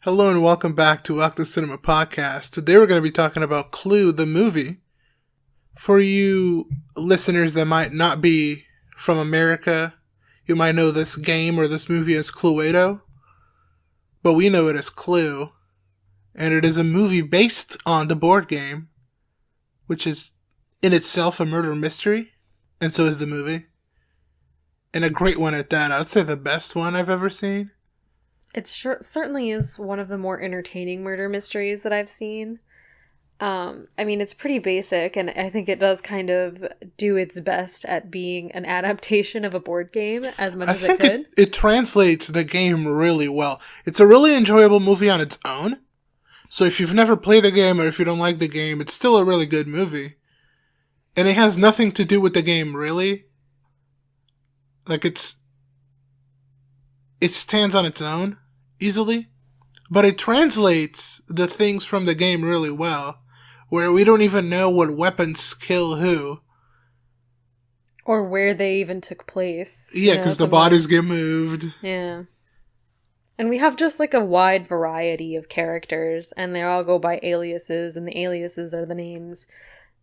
Hello and welcome back to Ep.77 podcast. Today we're going to be talking about Clue, the movie. For you listeners that might not be from America, you might know this game or this movie as Cluedo, but we know it as Clue, and it is a movie based on the board game, which is in itself a murder mystery, and so is the movie. And a great one at that. I would say the best one I've ever seen. It certainly is one of the more entertaining murder mysteries that I've seen. It's pretty basic, and I think it does kind of do its best at being an adaptation of a board game as much as it could. It translates the game really well. It's a really enjoyable movie on its own. So if you've never played the game or if you don't like the game, it's still a really good movie. And it has nothing to do with the game, really. Like, it stands on its own easily, but it translates the things from the game really well, where we don't even know what weapons kill who. Or where they even took place. Yeah, because the bodies get moved. Yeah. And we have just like a wide variety of characters, and they all go by aliases, and the aliases are the names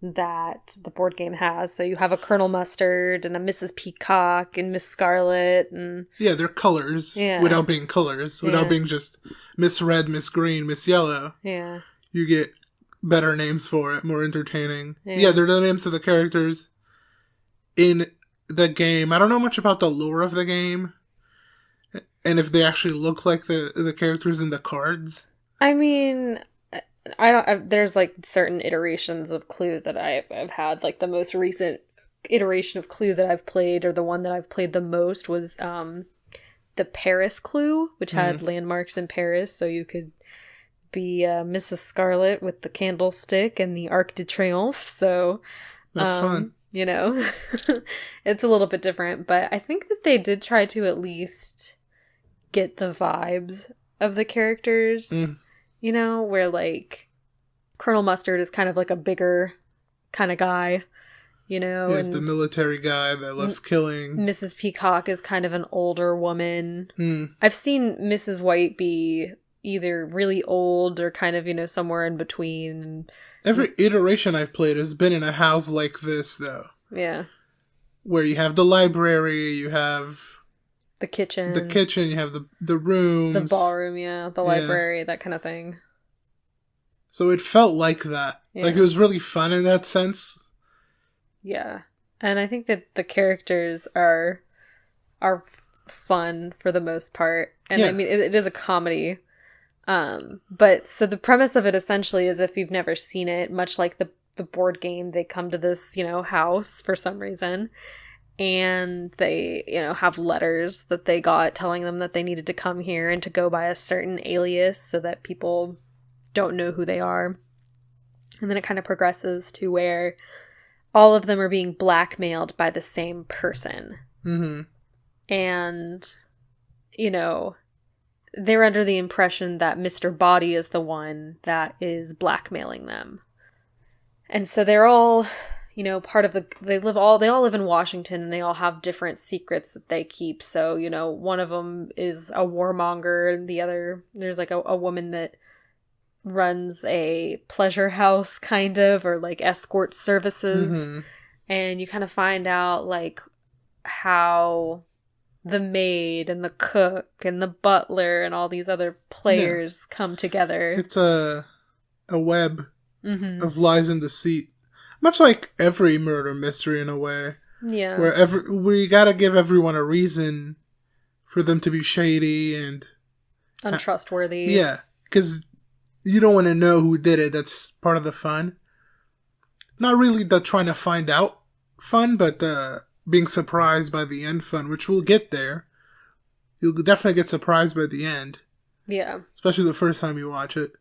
that the board game has. So you have a Colonel Mustard and a Mrs. Peacock and Miss Scarlet and... Yeah, they're colors. Yeah. Without being colors. Without being just Miss Red, Miss Green, Miss Yellow. Yeah. You get better names for it, more entertaining. Yeah, they're the names of the characters in the game. I don't know much about the lore of the game. And if they actually look like the characters in the cards. I mean... there's like certain iterations of Clue that I've had. Like the most recent iteration of Clue that I've played, or the one that I've played the most, was the Paris Clue, which had landmarks in Paris, so you could be Mrs. Scarlet with the candlestick and the Arc de Triomphe. So that's fun. You know, it's a little bit different, but I think that they did try to at least get the vibes of the characters. You know, where, like, Colonel Mustard is kind of like a bigger kind of guy, you know? He's the military guy that loves killing. Mrs. Peacock is kind of an older woman. I've seen Mrs. White be either really old or kind of, you know, somewhere in between. Every iteration I've played has been in a house like this, though. Yeah. Where you have the library, you have... The kitchen, you have the rooms. The ballroom, the library, that kind of thing. So it felt like that. Yeah. Like, it was really fun in that sense. Yeah. And I think that the characters are fun for the most part. And I mean, it is a comedy. But so the premise of it essentially is, if you've never seen it, much like the board game, they come to this, you know, house for some reason. And they, you know, have letters that they got telling them that they needed to come here and to go by a certain alias so that people don't know who they are. And then it kind of progresses to where all of them are being blackmailed by the same person. Mm-hmm. And, you know, they're under the impression that Mr. Body is the one that is blackmailing them. And so they're all... You know, they all live in Washington, and they all have different secrets that they keep. So, you know, one of them is a warmonger, and the other, there's like a woman that runs a pleasure house, kind of, or like escort services. Mm-hmm. And you kind of find out like how the maid and the cook and the butler and all these other players come together. It's a web of lies and deceit. Much like every murder mystery in a way. Yeah. Where we gotta give everyone a reason for them to be shady and... untrustworthy. Yeah. Because you don't want to know who did it. That's part of the fun. Not really the trying to find out fun, but being surprised by the end fun, which we'll get there. You'll definitely get surprised by the end. Yeah. Especially the first time you watch it.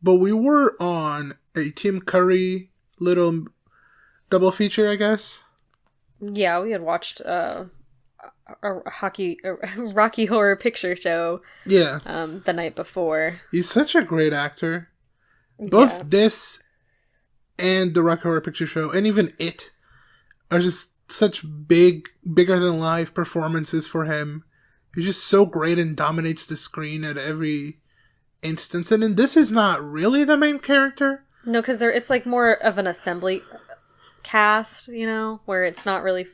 But we were on a Tim Curry... little double feature, I guess. Yeah, we had watched a Rocky Horror Picture Show. Yeah. The night before. He's such a great actor. Both this and the Rocky Horror Picture Show, and even It, are just such bigger than life performances for him. He's just so great and dominates the screen at every instance. And this is not really the main character. No, because it's like more of an assembly cast, you know, where it's not really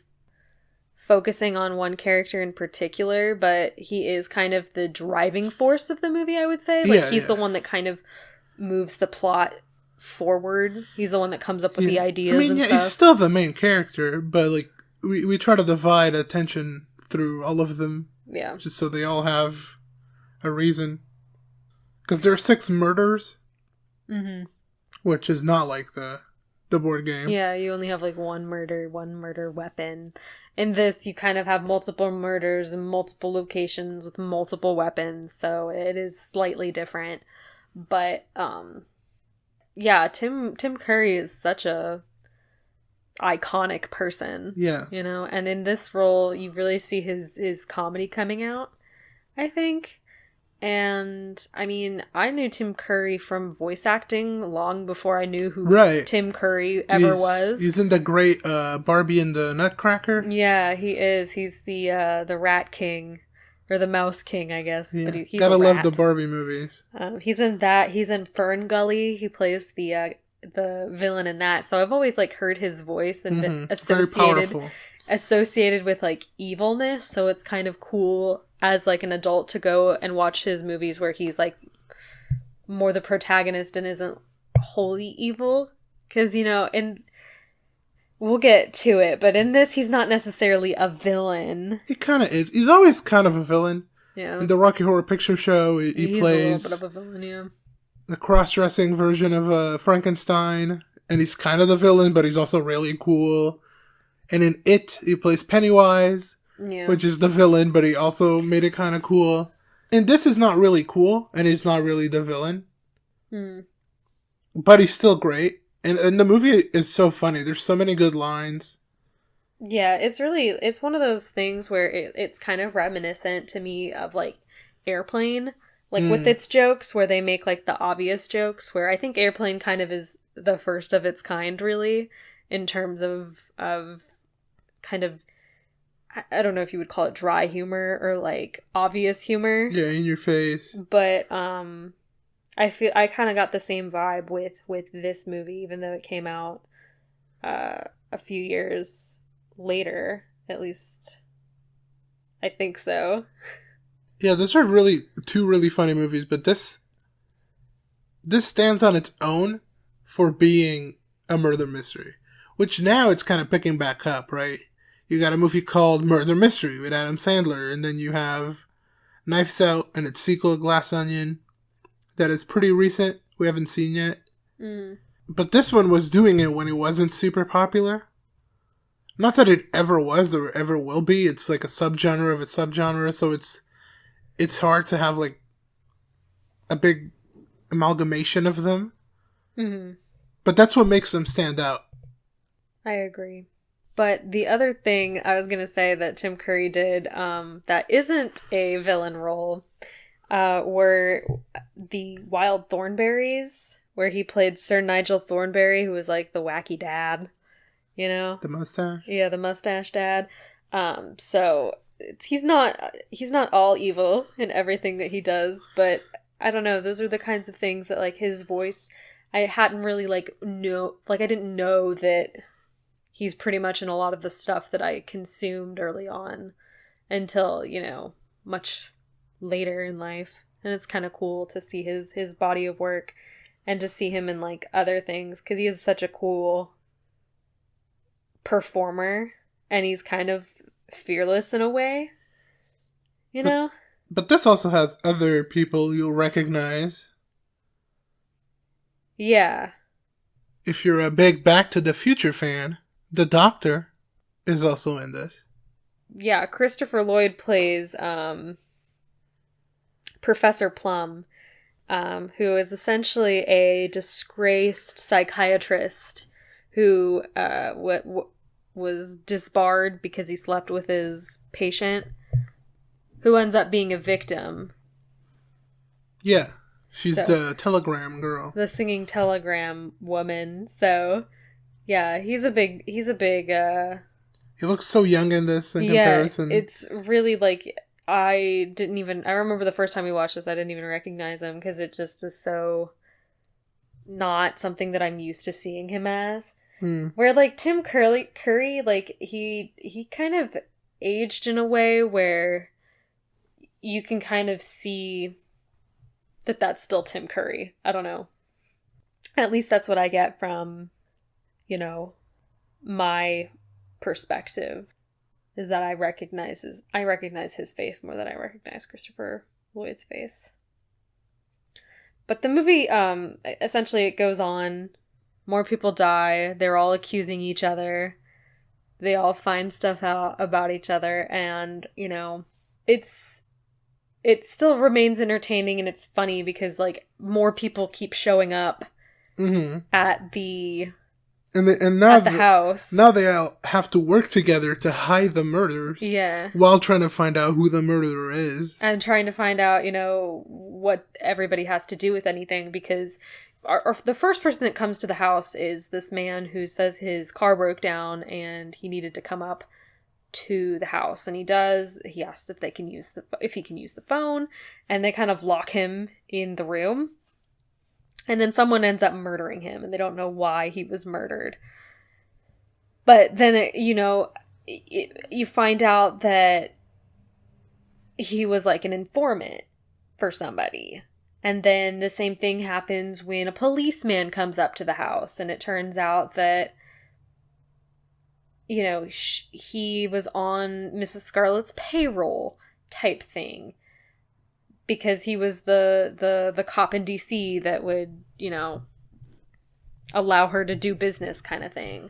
focusing on one character in particular, but he is kind of the driving force of the movie, I would say. Like, he's the one that kind of moves the plot forward. He's the one that comes up with the ideas and stuff. He's still the main character, but, like, we try to divide attention through all of them. Yeah. Just so they all have a reason. Because there are 6 murders. Mm-hmm. Which is not like the board game. Yeah, you only have, like, one murder weapon. In this, you kind of have multiple murders in multiple locations with multiple weapons, so it is slightly different. But, yeah, Tim Curry is such a iconic person. Yeah. You know, and in this role, you really see his comedy coming out, I think. And, I mean, I knew Tim Curry from voice acting long before I knew who Tim Curry ever was. He's in the great Barbie and the Nutcracker. Yeah, he is. He's the Rat King. Or the Mouse King, I guess. Yeah. But he's Gotta love the Barbie movies. He's in that. He's in Fern Gully. He plays the villain in that. So I've always, like, heard his voice and been associated with, like, evilness. So it's kind of cool as, like, an adult to go and watch his movies where he's, like, more the protagonist and isn't wholly evil. Because, you know, we'll get to it, but in this, he's not necessarily a villain. He kind of is. He's always kind of a villain. Yeah. In the Rocky Horror Picture Show, he plays a little bit of a villain, yeah. The cross-dressing version of Frankenstein, and he's kind of the villain, but he's also really cool. And in It, he plays Pennywise, which is the villain, but he also made it kind of cool. And this is not really cool, and he's not really the villain. But he's still great. And the movie is so funny. There's so many good lines. Yeah, it's one of those things where it's kind of reminiscent to me of, like, Airplane. Like, with its jokes, where they make, like, the obvious jokes, where I think Airplane kind of is the first of its kind, really, in terms of kind of, I don't know if you would call it dry humor or, like, obvious humor. Yeah, in your face. But, I feel I kind of got the same vibe with this movie, even though it came out a few years later. At least, I think so. Yeah, those are really 2 really funny movies, but this stands on its own for being a murder mystery, which now it's kind of picking back up, right? You got a movie called Murder Mystery with Adam Sandler, and then you have Knives Out and its sequel, Glass Onion. That is pretty recent. We haven't seen yet. But this one was doing it when it wasn't super popular. Not that it ever was or ever will be. It's like a subgenre of a subgenre, so it's hard to have, like, a big amalgamation of them. But that's what makes them stand out. I agree. But the other thing I was going to say that Tim Curry did that isn't a villain role were the Wild Thornberrys, where he played Sir Nigel Thornberry, who was, like, the wacky dad, you know? The mustache? Yeah, the mustache dad. So he's not all evil in everything that he does, but I don't know, those are the kinds of things that, like, his voice, I hadn't really, I didn't know that he's pretty much in a lot of the stuff that I consumed early on until, you know, much later in life. And it's kind of cool to see his body of work and to see him in, like, other things, because he is such a cool performer and he's kind of fearless in a way, you know? But this also has other people you'll recognize. Yeah. If you're a big Back to the Future fan, the Doctor is also in this. Yeah, Christopher Lloyd plays Professor Plum, who is essentially a disgraced psychiatrist who was disbarred because he slept with his patient, who ends up being a victim. Yeah, she's the telegram girl. The singing telegram woman. So, yeah, he's a big he looks so young in this in comparison. It's really, like, I remember the first time we watched this, I didn't even recognize him because it just is so not something that I'm used to seeing him as. Where, like, Tim Curry, like, he kind of aged in a way where you can kind of see that that's still Tim Curry. I don't know. At least that's what I get from, you know, my perspective, is that I recognize his face more than I recognize Christopher Lloyd's face. But the movie, essentially it goes on. More people die. They're all accusing each other. They all find stuff out about each other. And, you know, it still remains entertaining and it's funny because, like, more people keep showing up at the house. Now they all have to work together to hide the murders. Yeah. While trying to find out who the murderer is. And trying to find out, you know, what everybody has to do with anything, because the first person that comes to the house is this man who says his car broke down and he needed to come up to the house, and he does. He asks if he can use the phone, and they kind of lock him in the room. And then someone ends up murdering him, and they don't know why he was murdered. But then, you find out that he was like an informant for somebody. And then the same thing happens when a policeman comes up to the house, and it turns out that, you know, he was on Mrs. Scarlett's payroll type thing. Because he was the cop in DC that would, you know, allow her to do business kind of thing.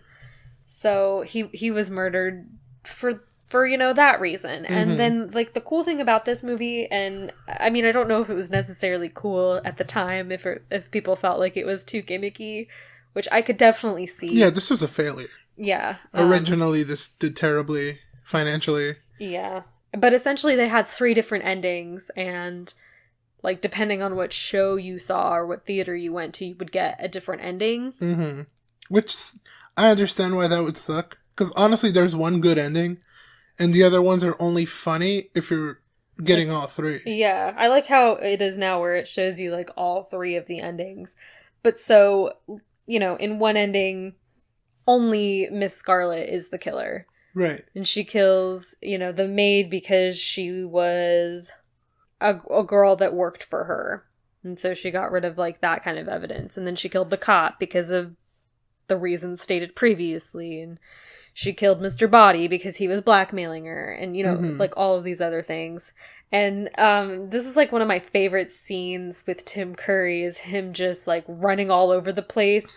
So he was murdered for you know, that reason. Mm-hmm. And then, like, the cool thing about this movie, and I mean, I don't know if it was necessarily cool at the time, if people felt like it was too gimmicky, which I could definitely see. Yeah, this was a failure. Yeah. Originally, this did terribly financially. Yeah. But essentially they had 3 different endings, and, like, depending on what show you saw or what theater you went to, you would get a different ending. Mm-hmm. Which, I understand why that would suck. Because honestly, there's one good ending, and the other ones are only funny if you're getting all 3. Yeah, I like how it is now where it shows you, like, all 3 of the endings. But so, you know, in one ending, only Miss Scarlett is the killer. Right. And she kills, you know, the maid because she was a girl that worked for her. And so she got rid of, like, that kind of evidence. And then she killed the cop because of the reasons stated previously. And she killed Mr. Body because he was blackmailing her. And, you know, like, all of these other things. And this is, like, one of my favorite scenes with Tim Curry is him just, like, running all over the place,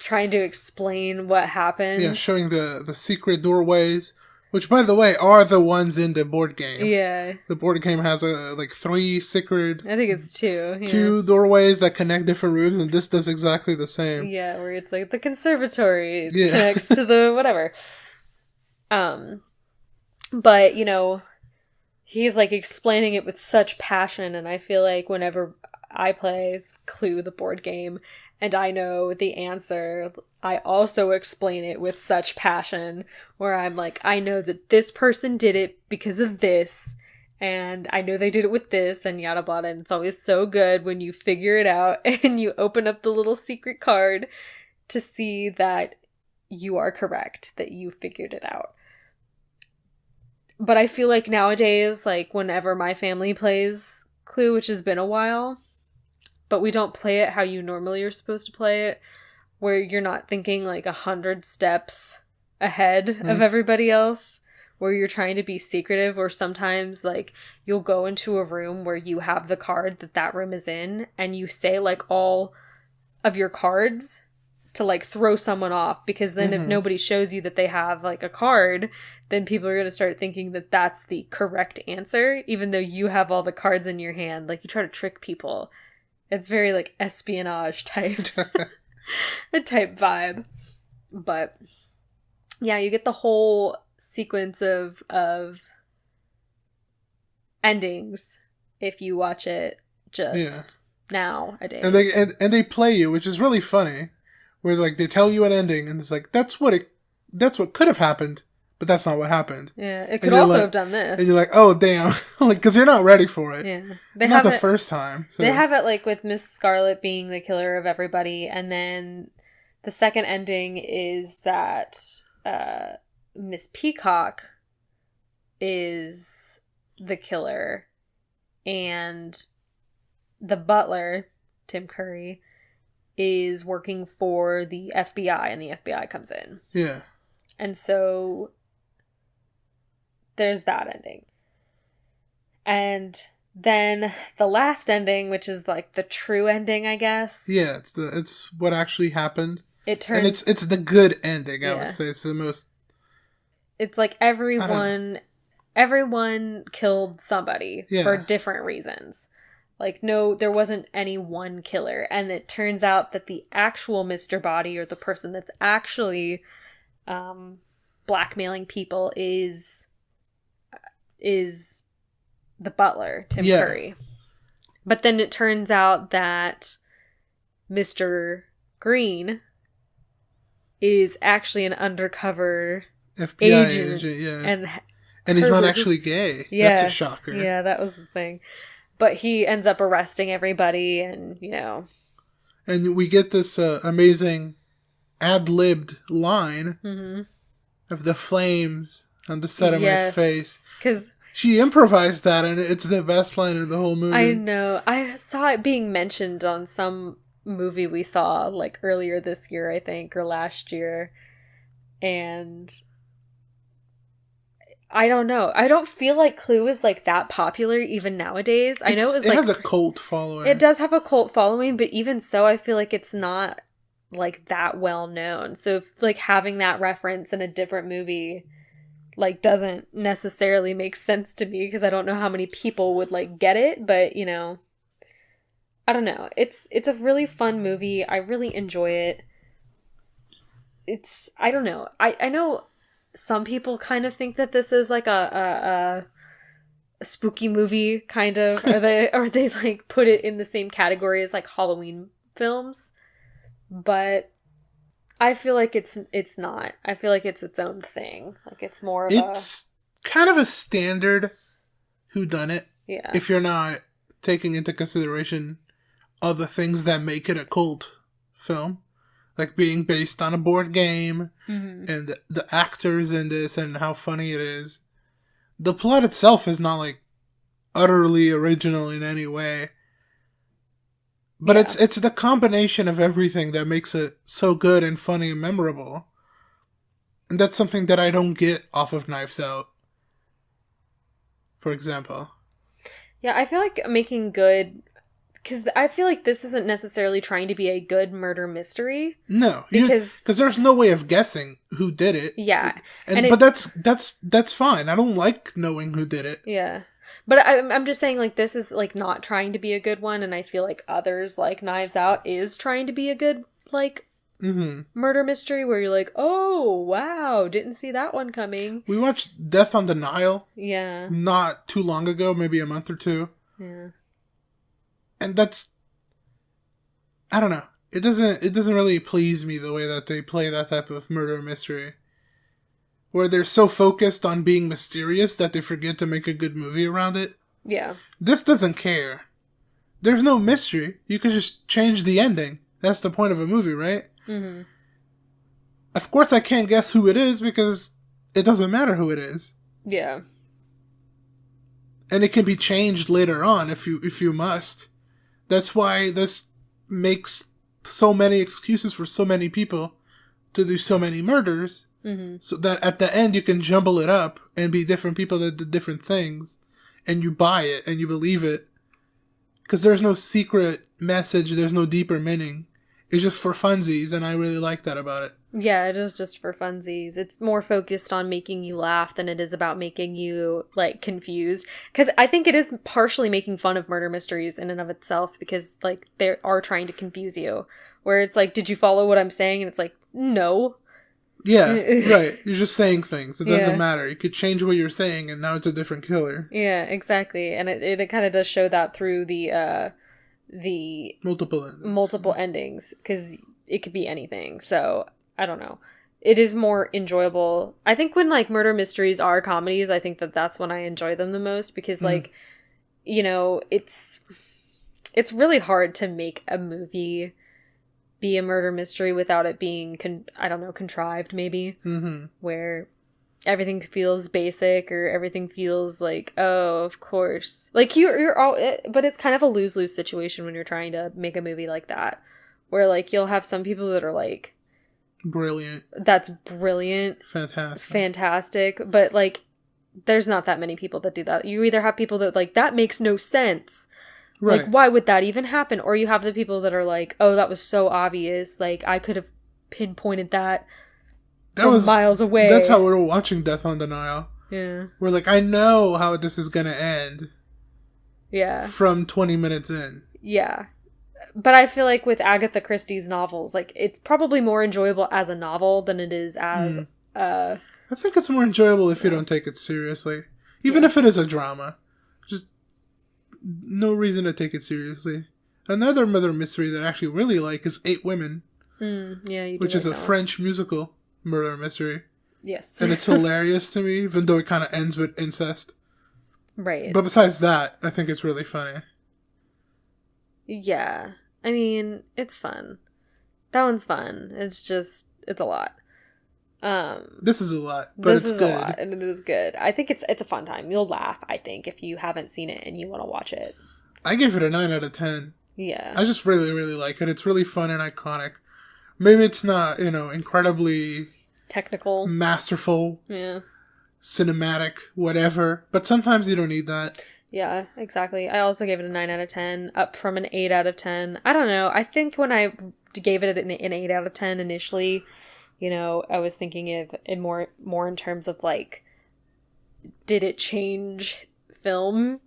trying to explain what happened. Yeah, showing the secret doorways, which, by the way, are the ones in the board game. Yeah. The board game has, 3 secret... I think it's 2. Yeah. 2 doorways that connect different rooms, and this does exactly the same. Yeah, where it's, like, the conservatory connects to the whatever. But, you know... He's, like, explaining it with such passion, and I feel like whenever I play Clue, the board game, and I know the answer, I also explain it with such passion, where I'm like, I know that this person did it because of this, and I know they did it with this, and yada blah, and it's always so good when you figure it out, and you open up the little secret card to see that you are correct, that you figured it out. But I feel like nowadays, like, whenever my family plays Clue, which has been a while, but we don't play it how you normally are supposed to play it, where you're not thinking, like, 100 steps ahead of everybody else, where you're trying to be secretive, or sometimes, like, you'll go into a room where you have the card that room is in, and you say, like, all of your cards to, like, throw someone off, because then if nobody shows you that they have, like, a card, then people are going to start thinking that that's the correct answer, even though you have all the cards in your hand. Like, you try to trick people. It's very, like, espionage type type vibe. But yeah, you get the whole sequence of endings if you watch it just nowadays. And they play you, which is really funny. Where, like, they tell you an ending, and it's like, that's what could have happened, but that's not what happened. Yeah, it could also have done this. And you're like, oh, damn. Like, because you're not ready for it. Yeah. Not the first time. So. They have it, like, with Miss Scarlet being the killer of everybody, and then the second ending is that Miss Peacock is the killer, and the butler, Tim Curry, is working for the FBI, and the FBI comes in. Yeah. And so there's that ending. And then the last ending, which is like the true ending, I guess. Yeah, it's what actually happened. It turns, and it's the good ending, I would say. It's the most. It's like everyone killed somebody for different reasons. Like, no, there wasn't any one killer. And it turns out that the actual Mr. Body, or the person that's actually blackmailing people, is the butler, Tim Curry. But then it turns out that Mr. Green is actually an undercover FBI agent. And he's not actually gay. Yeah. That's a shocker. Yeah, that was the thing. But he ends up arresting everybody, and, you know. And we get this amazing ad-libbed line of the flames on the side of my face. Because she improvised that, and it's the best line in the whole movie. I know. I saw it being mentioned on some movie we saw, like, earlier this year, I think, or last year. And I don't know. I don't feel like Clue is, like, that popular even nowadays. I know it has a cult following. It does have a cult following, but even so, I feel like it's not, like, that well known. So, if, like, having that reference in a different movie, like, doesn't necessarily make sense to me, because I don't know how many people would, like, get it, but, you know, I don't know. It's a really fun movie. I really enjoy it. I don't know. I know some people kind of think that this is like a spooky movie, kind of, or they like put it in the same category as like Halloween films, but I feel like it's not. I feel like it's its own thing. Like, it's more of it's kind of a standard whodunit. Yeah. If you're not taking into consideration other things that make it a cult film. Like being based on a board game, and the actors in this, and how funny it is. The plot itself is not, like, utterly original in any way. But it's the combination of everything that makes it so good and funny and memorable. And that's something that I don't get off of Knives Out, for example. Yeah, I feel like making good... Because I feel like this isn't necessarily trying to be a good murder mystery. No, because there's no way of guessing who did it. Yeah, but that's fine. I don't like knowing who did it. Yeah, but I'm just saying, like, this is like not trying to be a good one, and I feel like others, like Knives Out, is trying to be a good, like, murder mystery where you're like, oh wow, didn't see that one coming. We watched Death on the Nile. Yeah, not too long ago, maybe a month or two. Yeah. And that's, I don't know. It doesn't really please me the way that they play that type of murder mystery. Where they're so focused on being mysterious that they forget to make a good movie around it. Yeah. This doesn't care. There's no mystery. You can just change the ending. That's the point of a movie, right? Mm-hmm. Of course I can't guess who it is because it doesn't matter who it is. Yeah. And it can be changed later on if you must. That's why this makes so many excuses for so many people to do so many murders. Mm-hmm. So that at the end you can jumble it up and be different people that did different things. And you buy it and you believe it. Because there's no secret message. There's no deeper meaning. It's just for funsies, and I really like that about it. Yeah, it is just for funsies. It's more focused on making you laugh than it is about making you, like, confused. Because I think it is partially making fun of murder mysteries in and of itself, because, like, they are trying to confuse you. Where it's like, did you follow what I'm saying? And it's like, no. Yeah, right. You're just saying things. It doesn't matter. You could change what you're saying, and now it's a different killer. Yeah, exactly. And it kind of does show that through the multiple endings, because it could be anything. So I don't know. it is more enjoyable. I think when, like, murder mysteries are comedies, I think that that's when I enjoy them the most, because, like, you know, it's really hard to make a movie be a murder mystery without it being, contrived, maybe, where everything feels basic, or everything feels like, oh, of course. Like, you're all, but it's kind of a lose-lose situation when you're trying to make a movie like that, where, like, you'll have some people that are like, brilliant. That's brilliant. Fantastic. But, like, there's not that many people that do that. You either have people that, like, that makes no sense. Right. Like, why would that even happen? Or you have the people that are like, oh, that was so obvious. Like, I could have pinpointed that from miles away. That's how we were watching Death on Denial. Yeah. We're like, I know how this is going to end. Yeah. From 20 minutes in. Yeah. But I feel like with Agatha Christie's novels, like, it's probably more enjoyable as a novel than it is as I think it's more enjoyable if you don't take it seriously. Even if it is a drama. Just no reason to take it seriously. Another murder mystery that I actually really like is 8 Women. Yeah, you do. Which is a French musical murder mystery. Yes. And it's hilarious to me, even though it kind of ends with incest. Right. But besides that, I think it's really funny. Yeah. I mean, it's fun. That one's fun. It's a lot. This is a lot, but it's good. This is a lot, and it is good. I think it's a fun time. You'll laugh, I think, if you haven't seen it and you want to watch it. I gave it a 9 out of 10. Yeah. I just really, really like it. It's really fun and iconic. Maybe it's not, incredibly... technical. Masterful. Yeah. Cinematic, whatever. But sometimes you don't need that. Yeah, exactly. I also gave it a 9 out of 10, up from an 8 out of 10. I don't know. I think when I gave it an 8 out of 10 initially, I was thinking of it more in terms of, like, did it change film?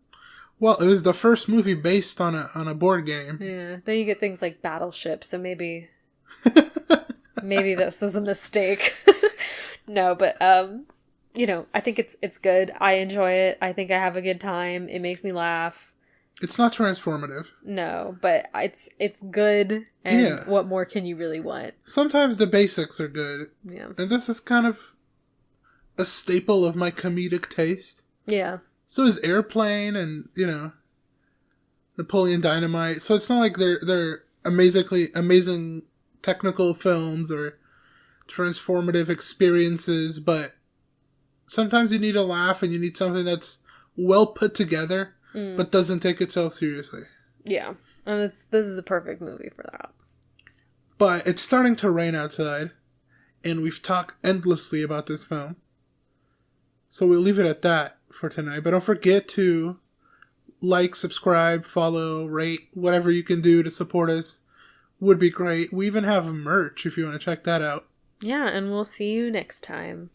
Well, it was the first movie based on a board game. Yeah. Then you get things like Battleship, so maybe this was a mistake. No, but I think it's good. I enjoy it. I think I have a good time. It makes me laugh. It's not transformative. No, but it's good. And what more can you really want? Sometimes the basics are good. Yeah. And this is kind of a staple of my comedic taste. Yeah. So is Airplane and, Napoleon Dynamite. So it's not like they're amazing technical films or transformative experiences, but sometimes you need a laugh and you need something that's well put together, but doesn't take itself seriously. Yeah. And this is the perfect movie for that. But it's starting to rain outside, and we've talked endlessly about this film. So we'll leave it at that for tonight. But don't forget to like, subscribe, follow, rate, whatever you can do to support us would be great. We even have merch if you want to check that out. Yeah, and we'll see you next time.